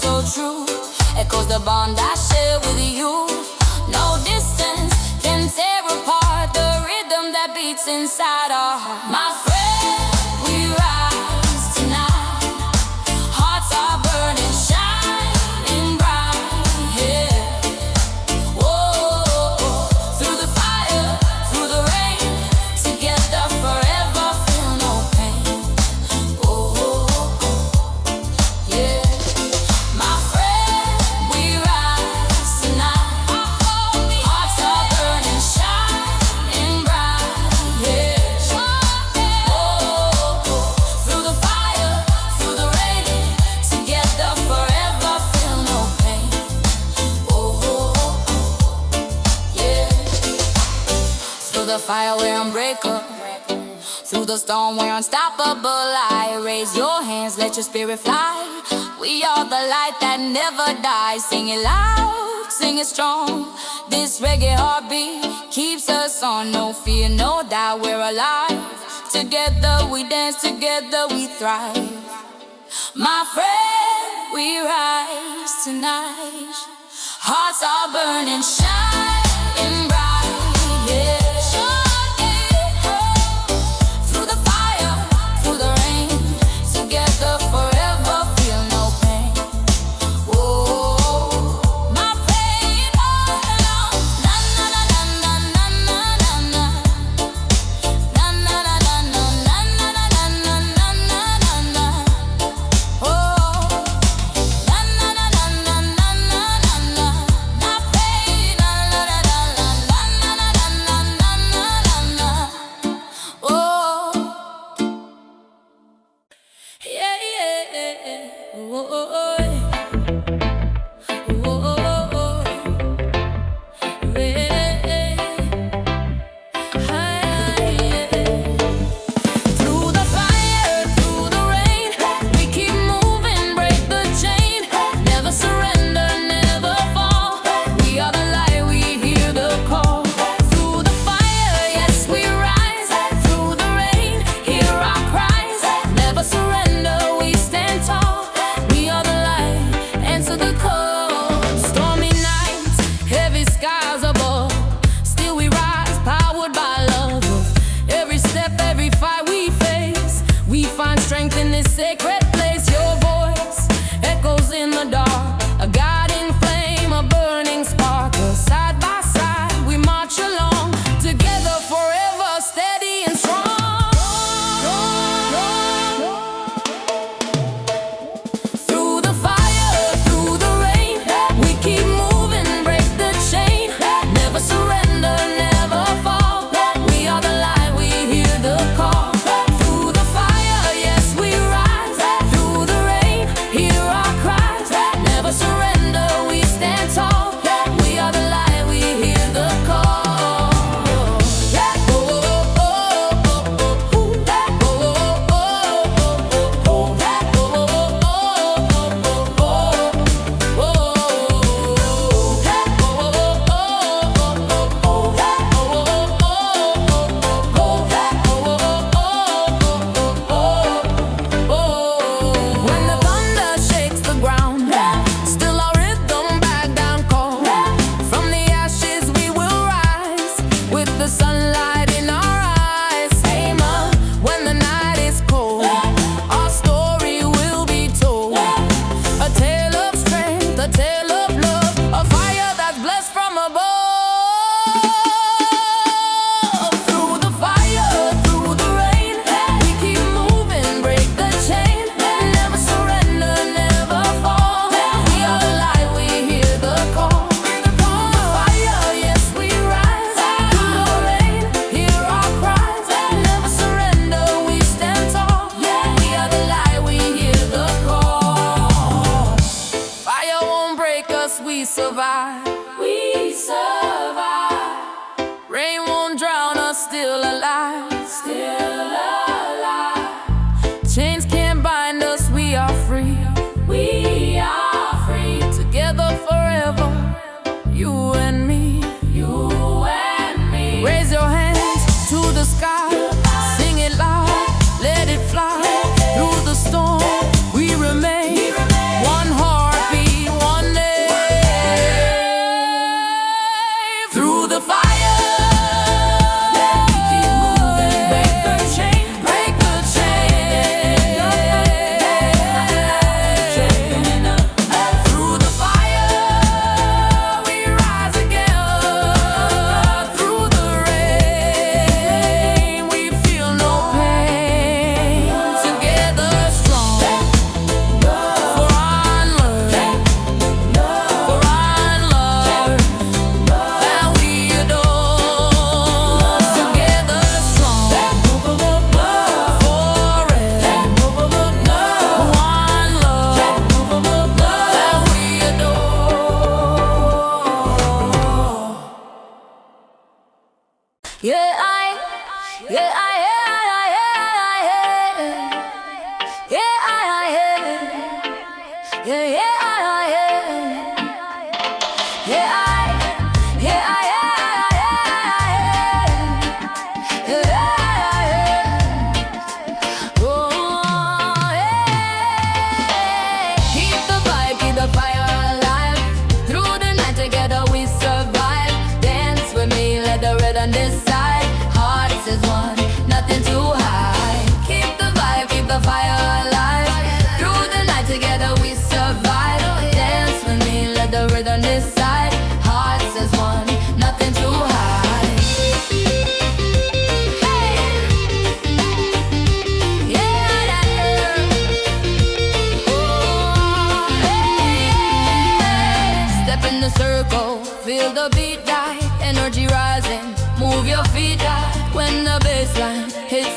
so true. Echoes the bond I share with you. No distance can tear apart the rhythm that beats inside our heart. My friend, we rise tonight. Hearts are burning, shining bright. Yeah. Whoa, through the fire, through the rain, together forever, feel no pain. Oh, yeah. My friend, we rise tonight. Hearts are burning, shining bright. Yeah. Oh, through the fire, through the rain, together forever, feel no pain. Oh, yeah. Through the fire, we're unbreakable. Through the storm, we're unstoppable. I raise your hands, let your spirit fly. We are the light that never dies. Sing it loud, sing it strong. This reggae heartbeat keeps us on. No fear, no doubt, we're alive. Together we dance, together we thrive. My friend, we rise tonight. Hearts are burning, shining bright. Yeah. Through the fire, through the rain, together forever, feel no pain. Oh, my pain, oh, na na na na na na na na. Na na na na na na na na na na na na. Oh, na na na na na na na na na. My pain, na na na na na na na na na na na. Oh, yeah, yeah. Oh, oh, oh. Through the fire, through the rain, we keep moving, break the chain. Never surrender, never fall. We are the light, we hear the call. Through the fire, yes, we rise. Through the rain, hear our cries. Never surrender, we stand tall. We are the light, answer the call. Stormy nights, heavy skies above. Still we rise, powered by love. Every step, every fight we face, we find strength in this sacred place. Your voice echoes in the dark, a guiding flame, a burning spark. Side by side, we march along, together forever, steady and strong. Through the fire, through the rain, we keep moving, break the chain. Never surrender, never fall. We are the light, we hear the call. Through the fire, yes, we rise.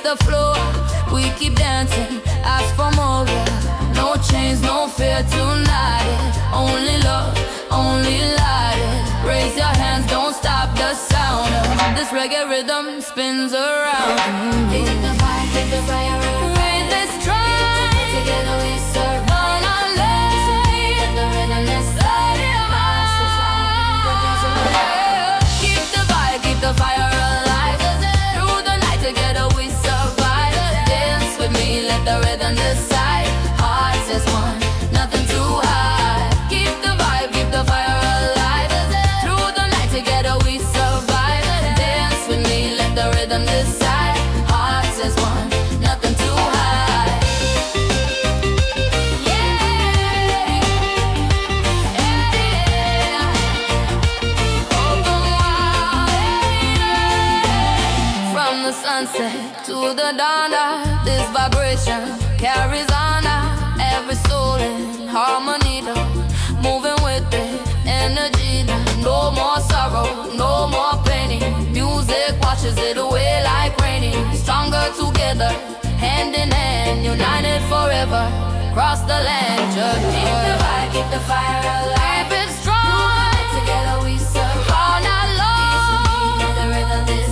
the floor. We keep dancing, ask for more, yeah. No chains, no fear tonight, yeah. Only love, only light, yeah. Raise your hands, don't stop the sound. This reggae rhythm spins around. Keep the fire, keep the fire. Raise this stride, together we survive. The fire alive, through the night together we survive. Dance with me, let the rhythm decide. Hearts as one, nothing too high. Keep the vibe, keep the fire alive. Through the night together we survive. Dance with me, let the rhythm decide. Hearts as one, nothing too high. From the sunset to the dawn, this vibration carries on. Every soul in harmony, moving with the energy. No more sorrow, no more pain. Music washes it away like raining. Stronger together, hand in hand, united forever. Cross the land, just keep the vibe, keep the fire alive. Keep it strong, together we survive. All night long, let the rhythm decide.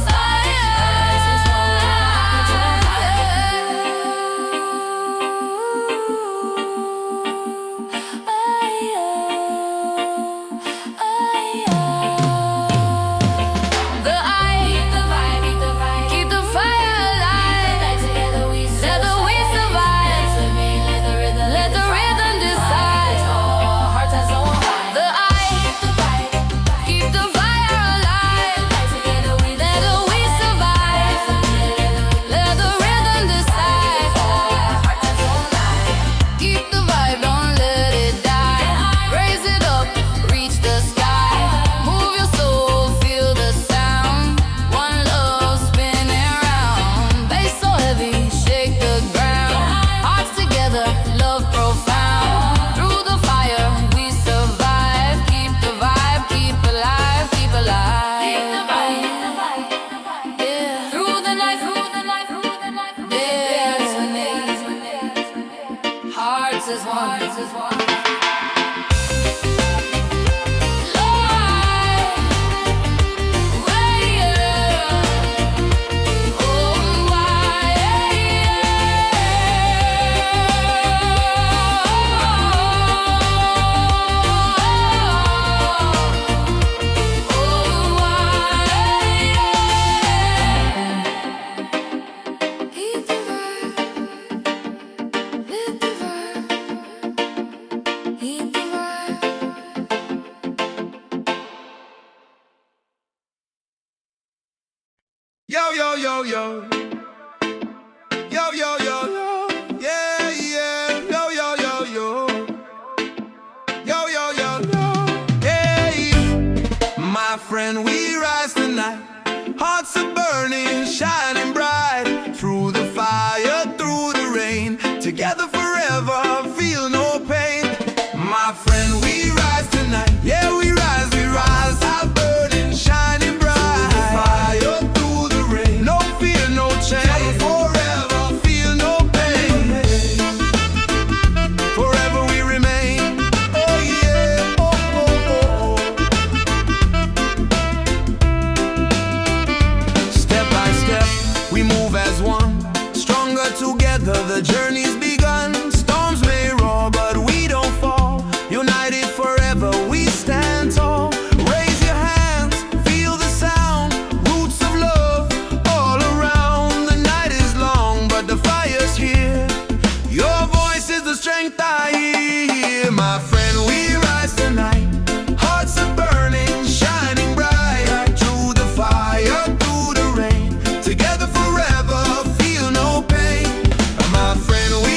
Yo, yo, yo, yo. Yo, yo, yo, yo. Yeah, yeah. Yo, yo, yo, yo. Yo, yo, yo, yo. Hey, my friend, we rise tonight. Hearts are burning, shining bright. Through the fire, through the rain. Together forever, feel no pain. My friend, we rise tonight. Yeah, we rise, we rise. Our burning, shining bright. Through the fire, through the rain. No fear, no change. Forever, feel no pain. Forever we remain. Oh yeah, oh, oh, oh. Step by step, we move as one. Stronger together, the journey's begun. Storms may roar, but we don't fall. United forever, we stand tall. Raise your hands, feel the sound. Roots of love all around. The night is long, but the fire's here. Your voice is the strength I hear. My friend, we rise tonight. Hearts are burning, shining bright. Through the fire, through the rain. Together forever, feel no pain. My friend, we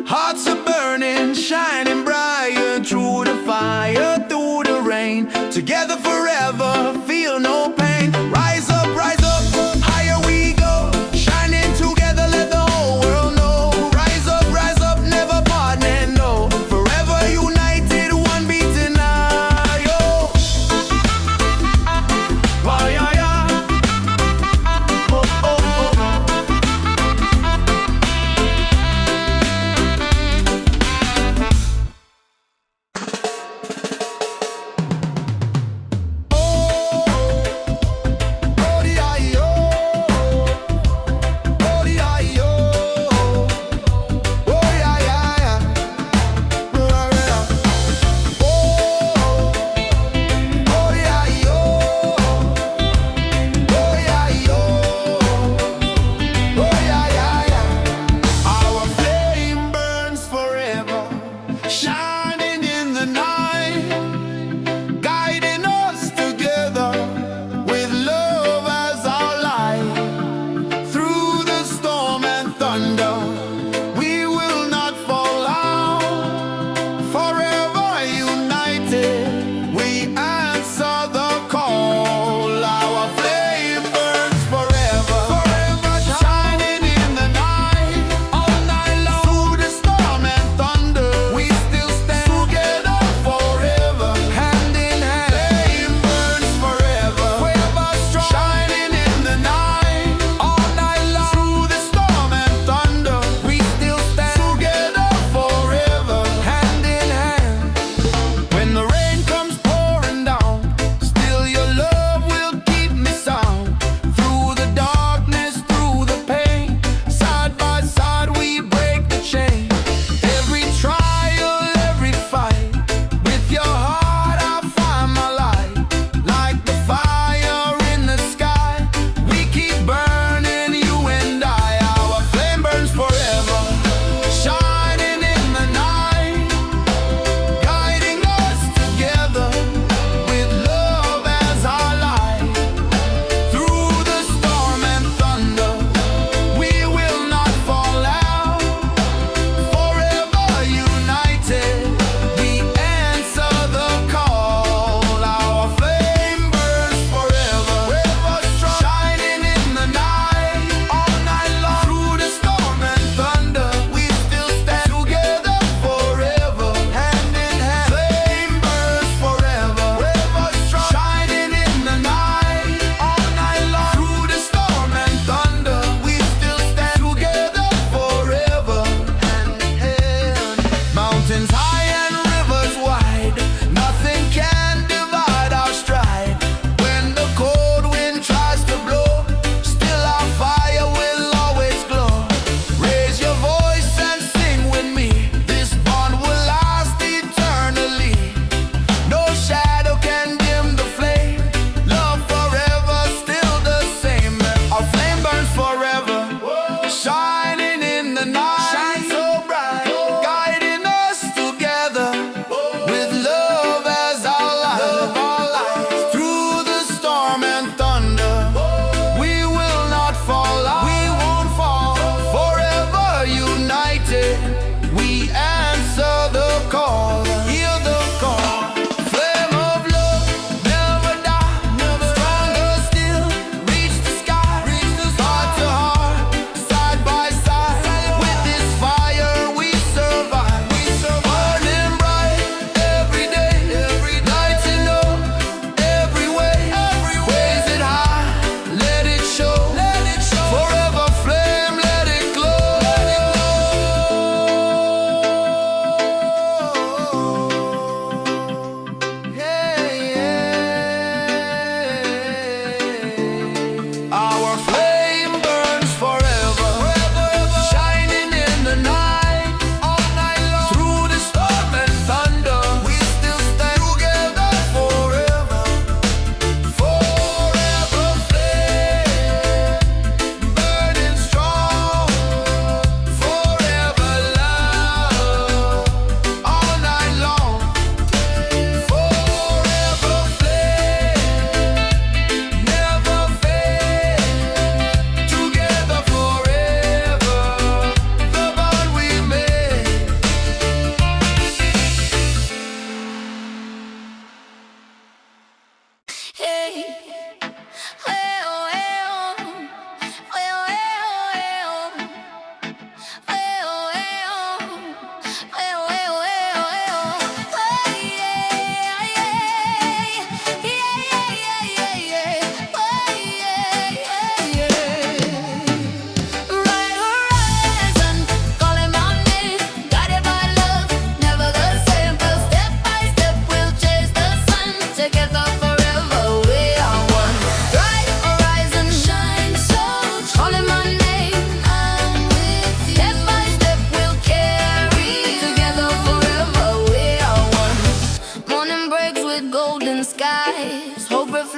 Hearts are burning, shining bright through the fire, through the rain. Together forever, feel no pain. Rise up, higher we go. Shining together, let the whole world know. Rise up, never partner, no. Forever united, one beating eye, yo. Why, yeah, yeah. Oh, oh, oh.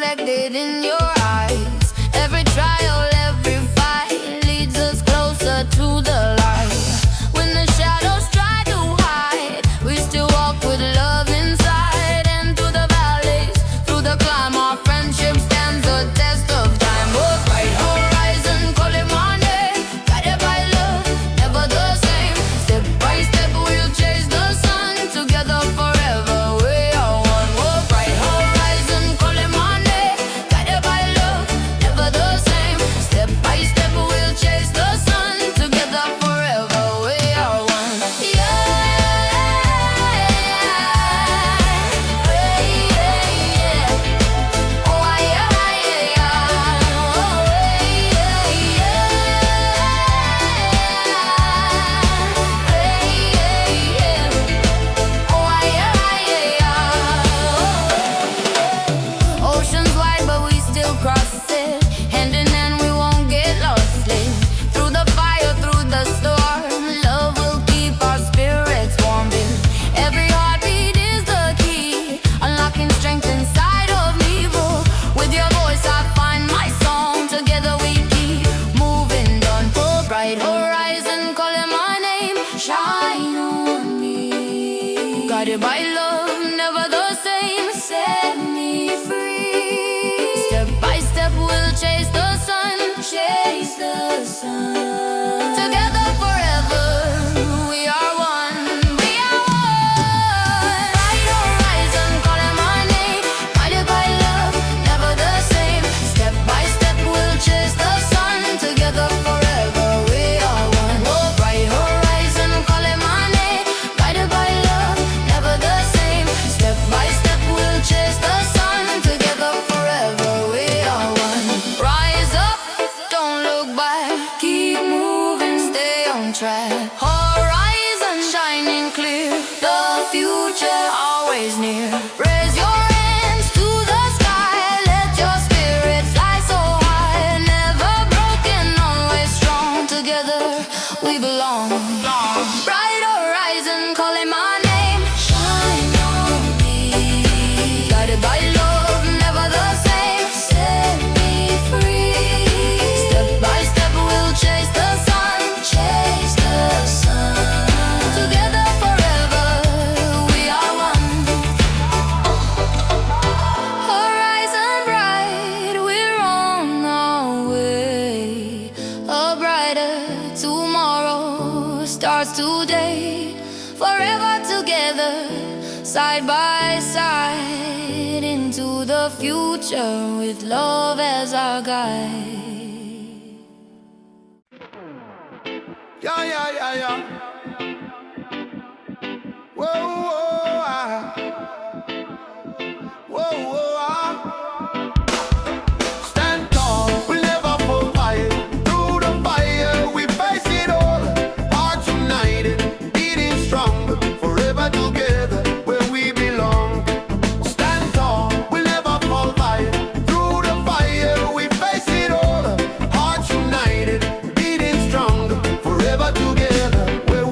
reflected in your eyes. Every trial, every fight leads us closer to the light. When the shadows try to hide, we still walk with love inside. And through the valleys, through the climb, our friendship stands the test of time. Oh, bright horizon, call it morning, guided by love, never the same. Step by step, we'll chase the sun together forever. We are one. Oh, bright horizon, call it morning, guided by love, never the same. Step by step, we'll chase the sun together forever. We are one. Yeah, yeah. Oh, yeah, yeah. Oh, Oceans wide, but we still cross it. Hand in hand, we won't get lost. Lit through the fire, through the storm, love will keep our spirits warm. Every heartbeat is the key, unlocking strength inside of me. With your voice, I find my song. Together we keep moving on. Full bright horizon, calling my name. Shine on me. Guided by love, never the same. Set me free. Step by step, we'll chase the sun. Chase the sun. Together forever, we are one. We are one. Bright horizon, calling my name. Guided by love, never the same. Step by step, we'll chase the sun. Together forever, we are one. Oh, bright horizon, calling my name. Guided by love, never the same. Step by step, we'll chase the sun. Together forever, we are one. Rise up, don't look back. Keep moving, stay on track. Horizon shining clear. The future always near. Raise your hands to the sky. Let your spirit fly so high. Never broken, always strong. Together we belong. Bright horizon, calling my name. Shine on me. Guided by love, never the same. Set me free. Step by step, we'll chase the sun. Chase the sun. Together forever, we are one. Horizon bright, we're on our way. A brighter tomorrow starts today. Forever together, side by side, into the future with love as our guide. Yeah, yeah, yeah, yeah. Whoa, whoa, ah. Whoa, whoa, ah. Stand tall, we'll never fall fire. Through the fire, we face it all. Hearts united, beating stronger. Forever together, where we belong. Stand tall, we'll never fall fire. Through the fire, we face it all. Hearts united, beating stronger. Forever together, where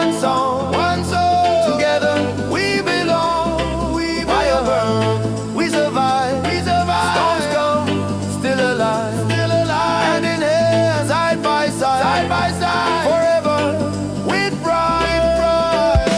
one song, one song. Together we belong. We fire burn, we survive. We survive. Storms come, still alive. Still alive. Hand in hand, side by side. Side by side. Forever with pride. With pride.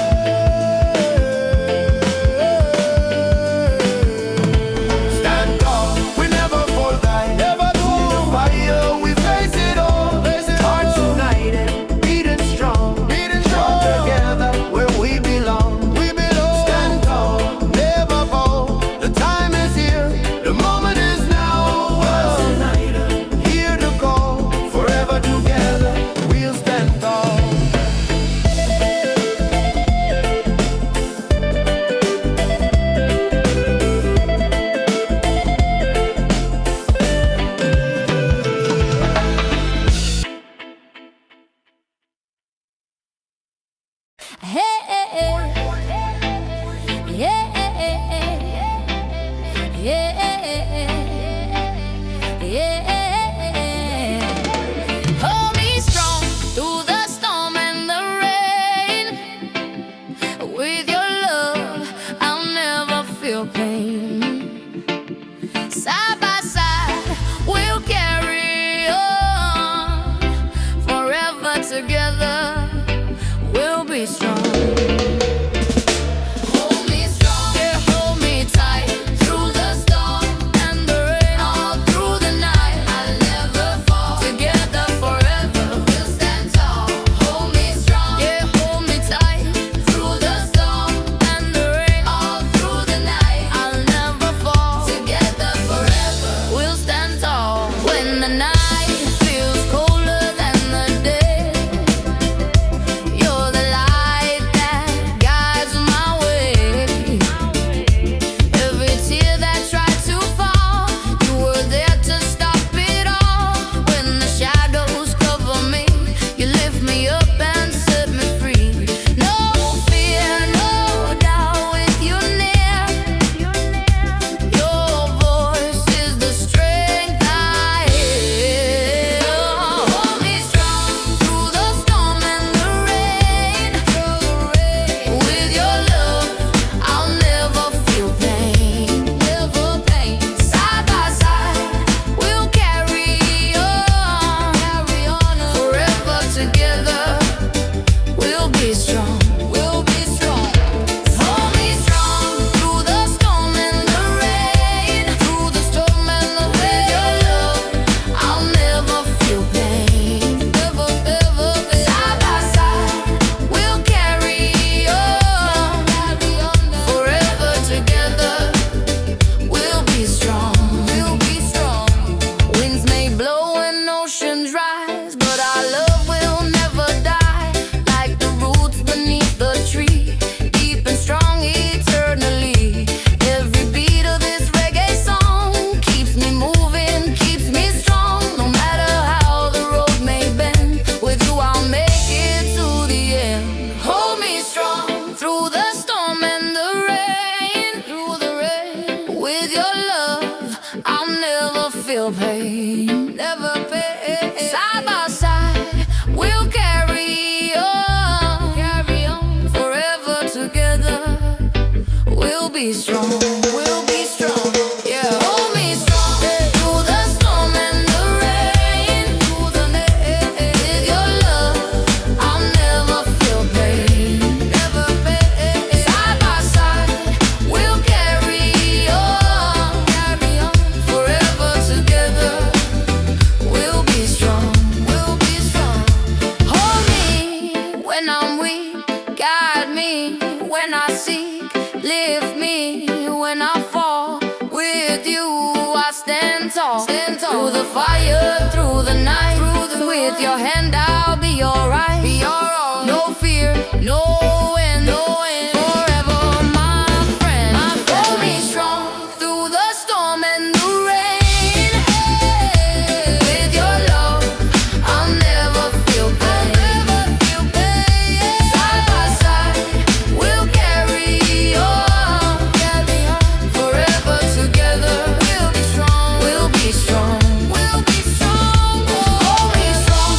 Stand tall, we never fall down. Never do. Fire, we face it all. Face it Hearts all. United, beating strong. Beating strong. Together where we belong. We belong. Stand tall, never fall. The time is here. The moment is now. Here to call. Forever together, we'll stand tall. Hold me strong through the storm and the rain. With your love, I'll never feel pain. Side by side, we'll carry on. Forever together, we'll be strong. Hold me strong, yeah, hold me tight. Through the storm and the rain, all through the night, I'll never fall. Together forever, we'll stand tall. Hold me strong, yeah, hold me tight. Through the storm and the rain, all through the night, I'll never fall. Together forever, we'll stand tall. When the night feels colder than the day, you're the light that guides my way. Every tear that tried to fall, you were there to stop it all. When the shadows cover me, you lift me up and set me free. No fear, no doubt with you near. Your voice is the strength I hear. Hold me strong through the storm and the rain. With your love, I'll never feel pain. Never pain. Side by side, we'll carry on. Forever together, we'll be strong. We'll be strong. Hold me strong through the storm and the rain. Through the storm and the rain. With your love, I'll never feel pain. Never, ever. Side by side, we'll carry on. Forever together, we'll be strong. We'll be strong. Winds may blow and oceans rise, but our love will never die. Like the roots beneath the tree, deep and strong eternally. Every beat of this reggae song keeps me moving, keeps me strong. No matter how the road may bend, with you I'll make it to the end. Hold me strong through the storm and the rain. Through the rain. With your love, I'll never feel pain. Never pain. Side by side, we'll carry on. Carry on. Forever together, we'll be strong. We'll be strong. Yeah. Hold me strong through the storm and the rain. Through the with your love, I'll never feel pain. Never pain. Side by side, we'll carry on. Carry on. Forever together, we'll be strong. We'll be strong. Hold me when I'm weak, guide me when I seek, lift me when I fall. With you, I stand tall. Stand tall. Through the fire, through the night, with your hand, I'll be alright. Be alright. No fear, no end, no end. Forever, my friend. Hold me strong through the storm and the rain. With your love, I'll never feel pain. Side by side, we'll carry on. Forever together, we'll be strong. We'll be strong. We'll be strong. Hold me strong.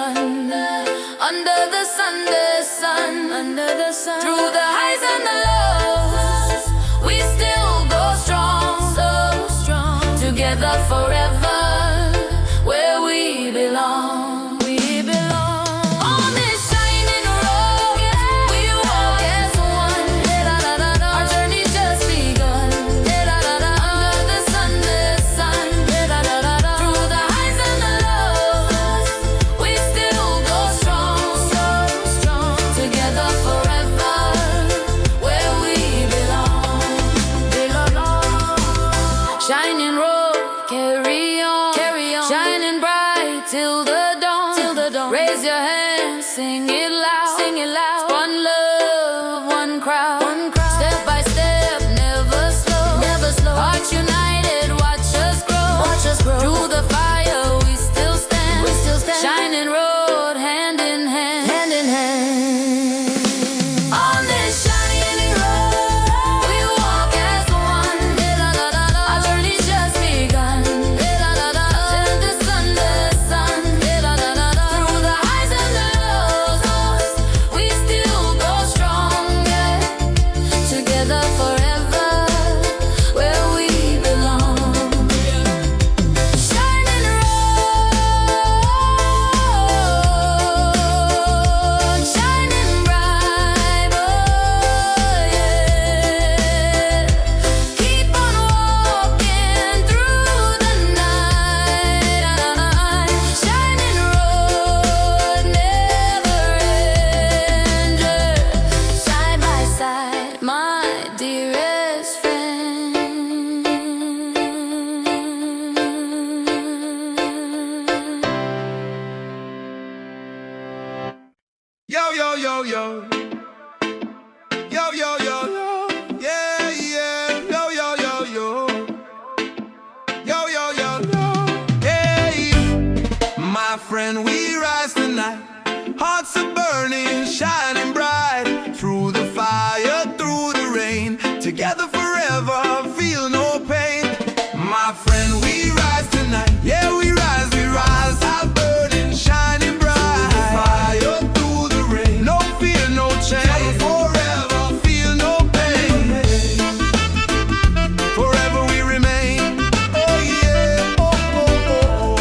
begun. Under the sun, through the highs and the lows, we still go strong, so strong. Together forever, where we belong. We belong. On this shining road, we walk as one. Our journey just begun. Under the sun, through the highs and the lows, we still go strong, so strong. Together forever, where we belong. Shining road, carry on, shining bright till the dawn, Raise your hands, sing it loud, One love, one crowd, Step by step, never slow, Hearts united, watch us grow, Through the fire, we still stand, Shining road, hand in hand, On this shining road, we walk as one. Our journey's just begun. Under the sun, through the highs and the lows, we still go strong, Together forever, where we belong. Shining road, shining bright, Keep on walking through the night. Shining road, never ending. Side by side, my dearest friend. Yo, yo, yo, yo. Yo, yo, yo, yo. Yeah, yeah. Yo, yo, yo, yo. Yo, yo, yo, yo. Hey, my friend, we rise tonight. Hearts are burning, shining bright. Through the fire, through the rain. Together forever, feel no pain. My friend, we rise tonight. Yeah, we rise. Our burning, shining bright. Through the fire, through the rain. No fear, no change. Forever, feel no pain. Forever we remain. Oh yeah. Oh, oh, oh.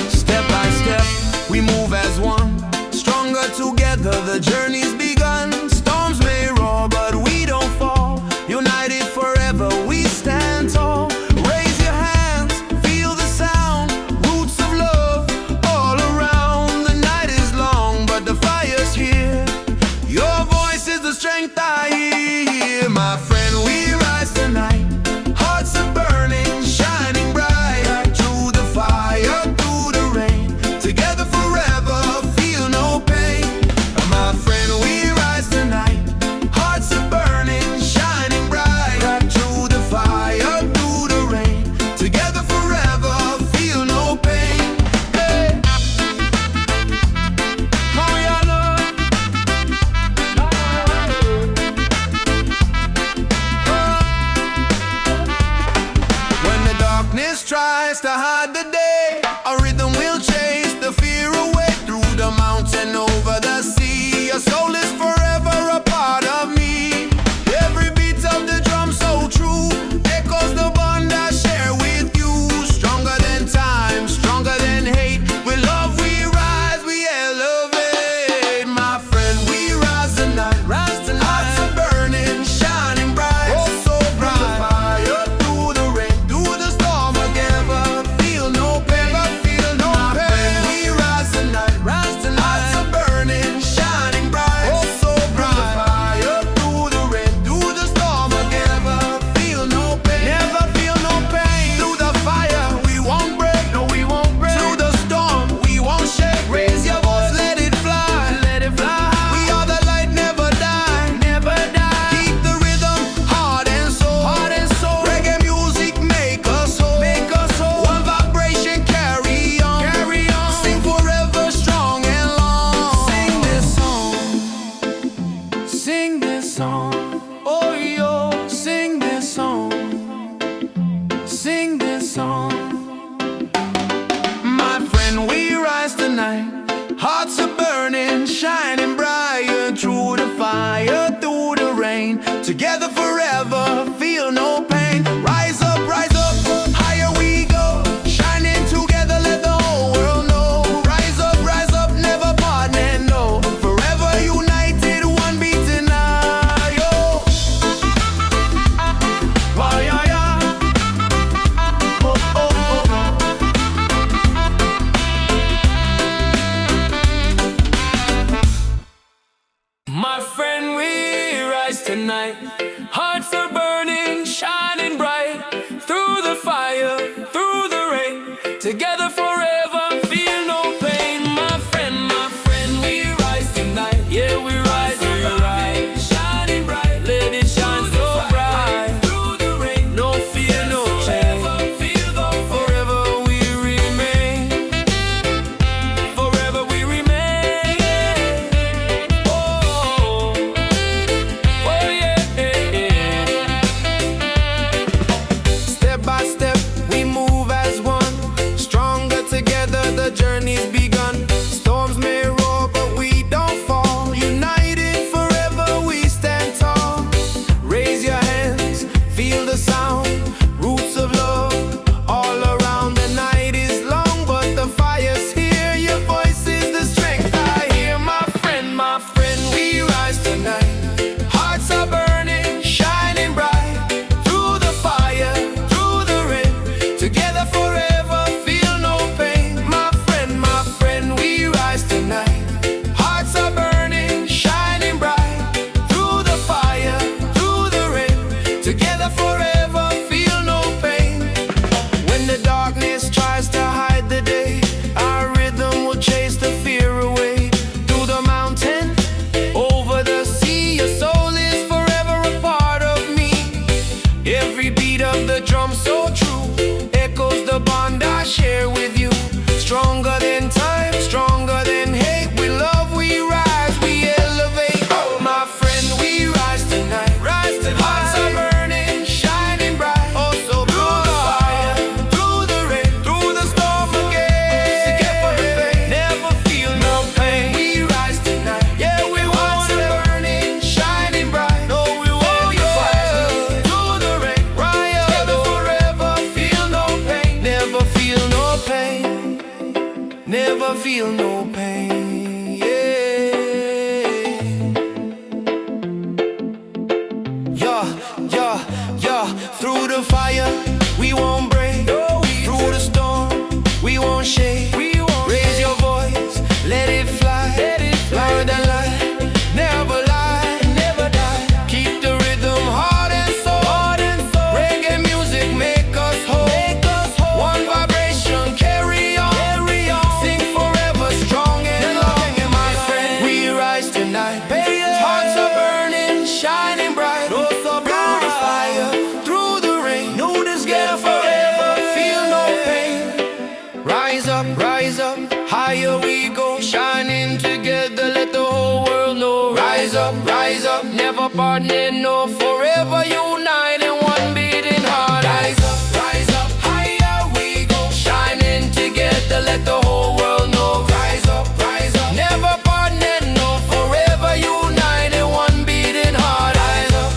Step by step, we move as one. Stronger together, the journey's begun. Storms may roar, but we don't fall. United forever, we stand tall. Raise your hands, feel the sound. Roots of love all around. The night is long, but the fire's here. Your voice is the strength I hear. My friend, we rise tonight. Hearts are burning, shining bright. Through the fire, through the rain. Together forever, feel no pain. My friend, we together forever, feel no pain. Rise up, higher we go. Shining together, let the whole world know. Rise up, never partner, no. Forever united, one beat tonight, yo. Why, yeah, yeah. Oh, oh, oh. My friend, we rise tonight. Hearts are burning, shining bright. Through the fire, through the rain. Together forever, feel no pain. My friend, we rise tonight. Yeah, we rise, shining bright. Let it shine so bright. Through the rain, no fear, no shame. Forever we remain. Forever we remain. Oh, oh yeah. Step by step, we move as one. Stronger together, the journey's begun. Storms may roar, but we don't fall. United forever, we stand tall. Raise your hands, feel the sound. Roots of love all around. The night is long, but the fire's here. Your voice is the strength I hear. My friend, we rise tonight. Hearts are burning, shining bright. Through the fire, through the rain. Together forever, feel no pain. My friend, we rise tonight. Hearts are burning, shining bright. Through the fire, through the rain. Together forever, feel no pain. When the darkness tries to hide the day, our rhythm will chase the fear away. Through the mountain, over the sea, your soul is forever a part of me. Every beat of the drum so true echoes the bond I share with you. Stronger than time, stronger than hate. We love, we rise, we elevate. Oh, my friend, we rise tonight. Hearts are burning, shining bright. Oh, so through the fire, through the rain, through the storm again. Together for faith, never feel no pain. We rise tonight. Yeah, we want it burning, shining bright. No, we want the fire through the rain. Rise together forever, feel no pain. Never feel no pain. Never feel no pain. Yeah. Yeah. Through the fire, we won't break. Through the storm, we won't shake. Raise your voice, let it fly. Louder than light, never lie, never die. Keep the rhythm hard and soul. Reggae music make us whole. One vibration, carry on. Sing forever, strong and long. My friend, we rise tonight. Hearts are burning, shining bright. Through the fire, through the rain. Together forever, feel no pain. Rise up, higher we go. Shining together, let the whole world know. Rise up, never partner, no. Forever united, one beating heart. Rise up, higher we go. Shining together, let the whole world know. Rise up, never partner, no. Forever united, one beating heart. Rise up.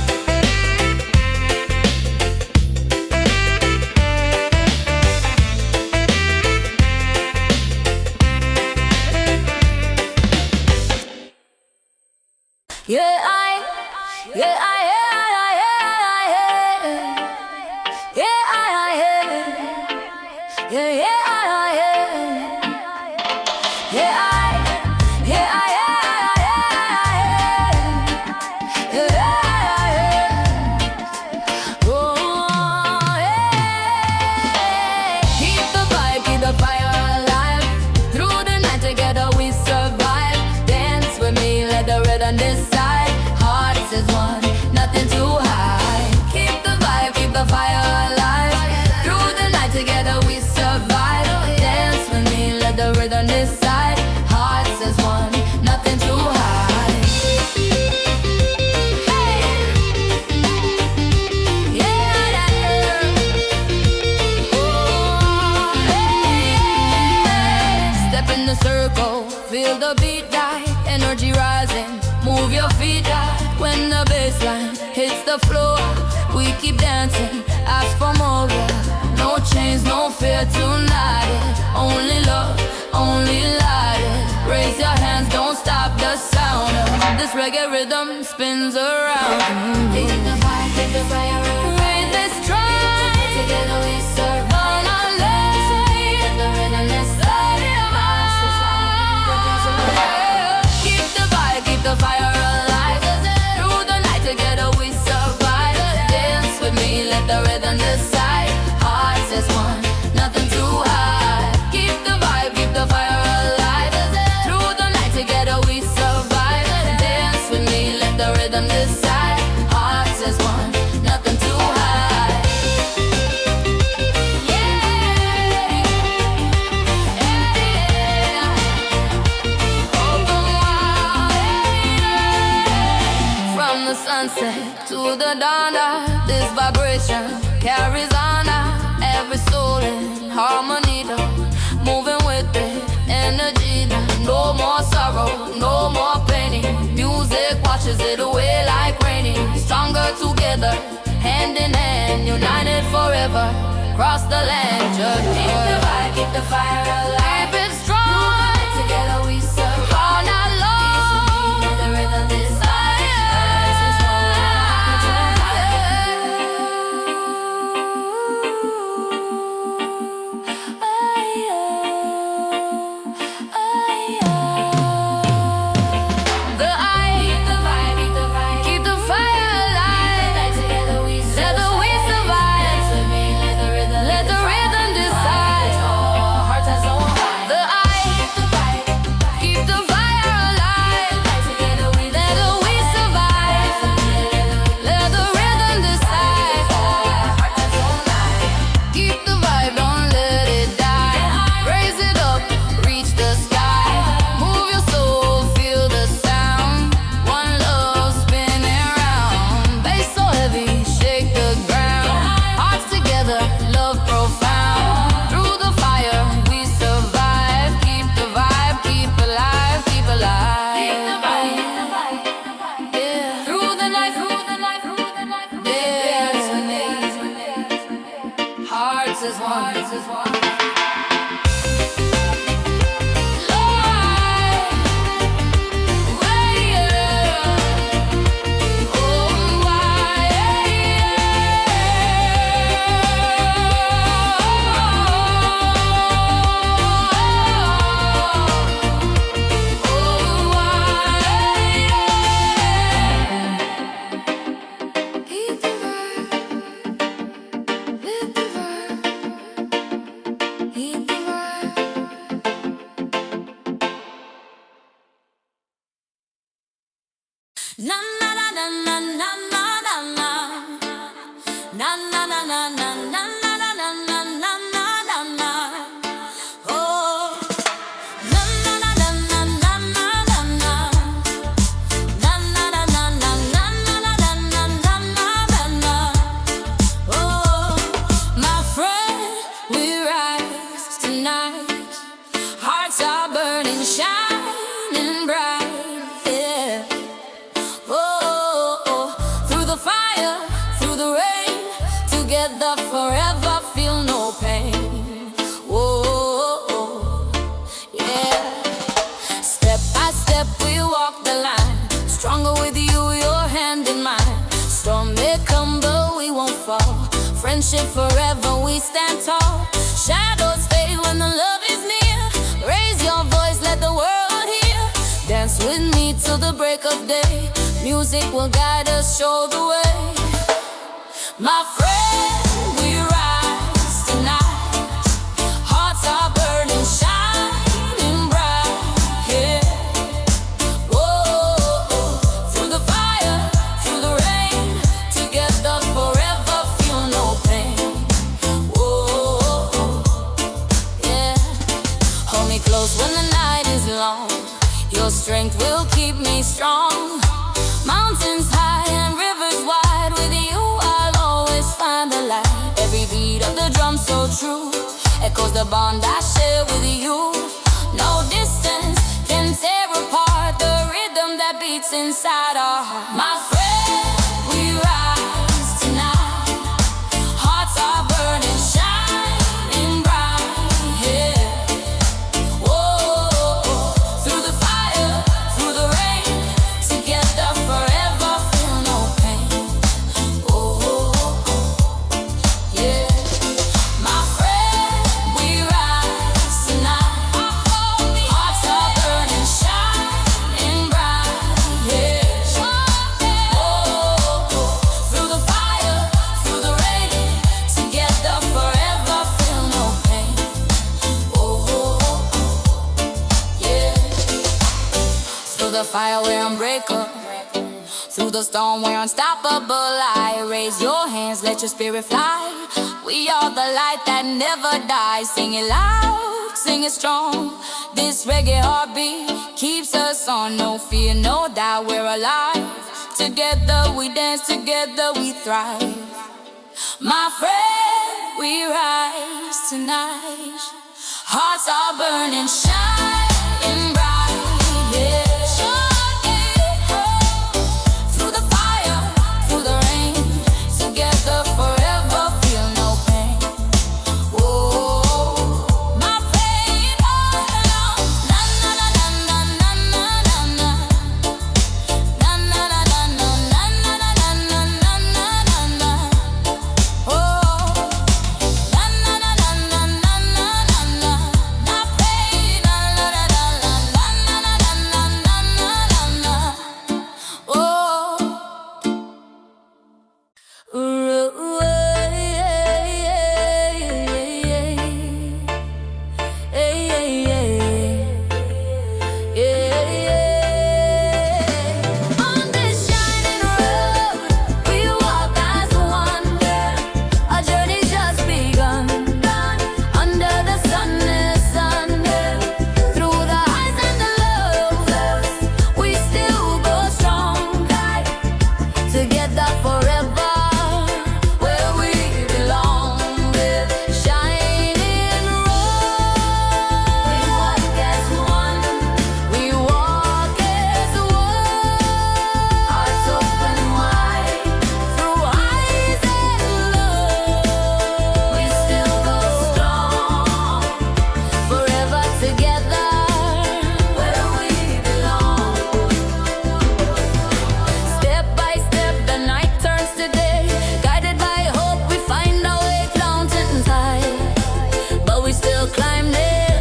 Keep the vibe, keep the fire alive. Through the night together we survive. Dance with me, let the rhythm decide. Hearts as one, nothing too high. Keep the vibe, keep the fire alive. Through the night together we survive. Dance with me, let the rhythm decide. Hearts as one, nothing too high. Hey. Yeah. Oh, hey. Step in the circle, feel the beat die. Energy rising, move your feet die. When the bassline hits the floor, we keep dancing, ask for more. No chains, no fear tonight. Only love, only light. Raise your hands, don't stop the sound. This reggae rhythm spins around. Keep the fire, keep the fire around. Raise this drum, together we survive. On our lives, the rhythm is keep the fire, keep the fire alive. Through the night together we survive. Dance with me, let the rhythm decide. Hearts as one, nothing too high. Keep the vibe, keep the fire alive. Through the night together we survive. Dance with me, let the rhythm decide. Hearts as one, nothing too high. Yeah, yeah. Open wide. From the sunset to the dawn, this vibration carries on. Every soul in harmony, moving with the energy. No more sorrow, no more pain. Music washes it away like raining. Stronger together, hand in hand, united forever. Cross the land, just keep the vibe, keep the fire alive. Keep it strong, together we survive. All night long, the rhythm desire. Na na na na na na na na na na na na na na na na na na na. Oh, na na na na na na na na na na na na na na na. Oh, my friend, we rise tonight. Hearts are burning, shining bright. Forever feel no pain. Whoa, yeah. Step by step we walk the line. Stronger with you, your hand in mine. Storm may come but we won't fall. Friendship forever, we stand tall. Shadows fade when the love is near. Raise your voice, let the world hear. Dance with me till the break of day. Music will guide us, show the way. My friend, we rise tonight. Hearts are burning, shining bright. Yeah. Whoa, through the fire, through the rain, together forever, feel no pain. Whoa, yeah. Hold me close when the night is long. Your strength will keep me strong. Mountains high and rivers wide, with you I'll always find the light. Every beat of the drum so true echoes the bond I share with you. No distance can tear apart the rhythm that beats inside our heart. My friend, the fire, we're unbreakable. Through the storm, we're unstoppable. I raise your hands, let your spirit fly. We are the light that never dies. Sing it loud, sing it strong. This reggae heartbeat keeps us on. No fear, no doubt, we're alive. Together we dance, together we thrive. My friend, we rise tonight. Hearts are burning, shining bright, yeah. Through the fire, through the rain, together forever, feel no pain. Whoa, my pain all alone. Na na na na na na na na. Na na na na na na na na na na na na. Oh, na na na na na na na na. My pain, la la la la la la la la la la la. Oh. On this shining road, we walk as one. Our journey's just begun. Under the sunless sun, through the highs and the lows, we still go strong. Together forever, where we belong. With shining road, we walk as one. We walk as one. Hearts open wide, through highs and lows, we still go strong. Forever together, where we belong. Step by step, the night turns to day. Guided by hope, we find our way mountains high, but we still climb there.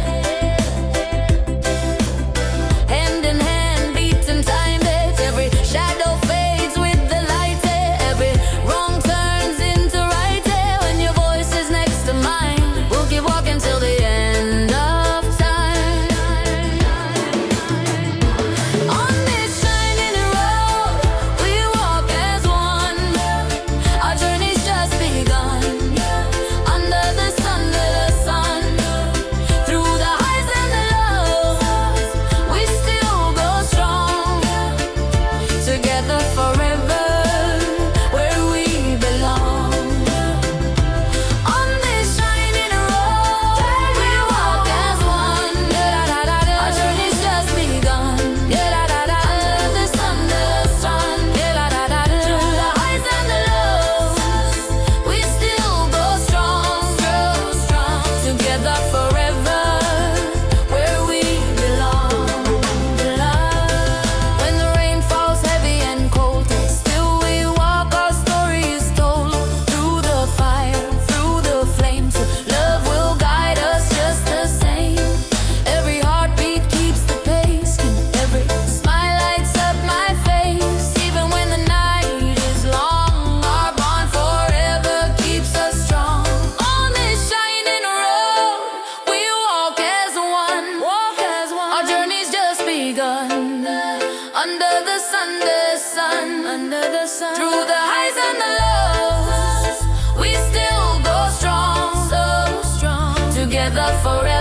Hand in hand, beating time beats. Every shadow fades with the light. Every wrong turns into right. When your voice is next to mine, we'll keep walking till the end of time. On this shining road, we walk as one. Our journey's just begun. Under the sun, through the highs and the lows, we still go strong. Together forever, where we belong. On this shining road, we walk as one. Our journey's just begun. Under the sun, through the highs and the lows, we still go strong. Together forever, where we belong. When the rain falls heavy and cold, still we walk, our story is told. Through the fire, through the flames, love will guide us just the same. Every heartbeat keeps the pace, and every smile lights up my face. Even when the night is long, our bond forever keeps us strong. On this shining road, we walk as one. Our journey's just begun. Under the sun, through the highs and the lows, we still go strong. Together forever.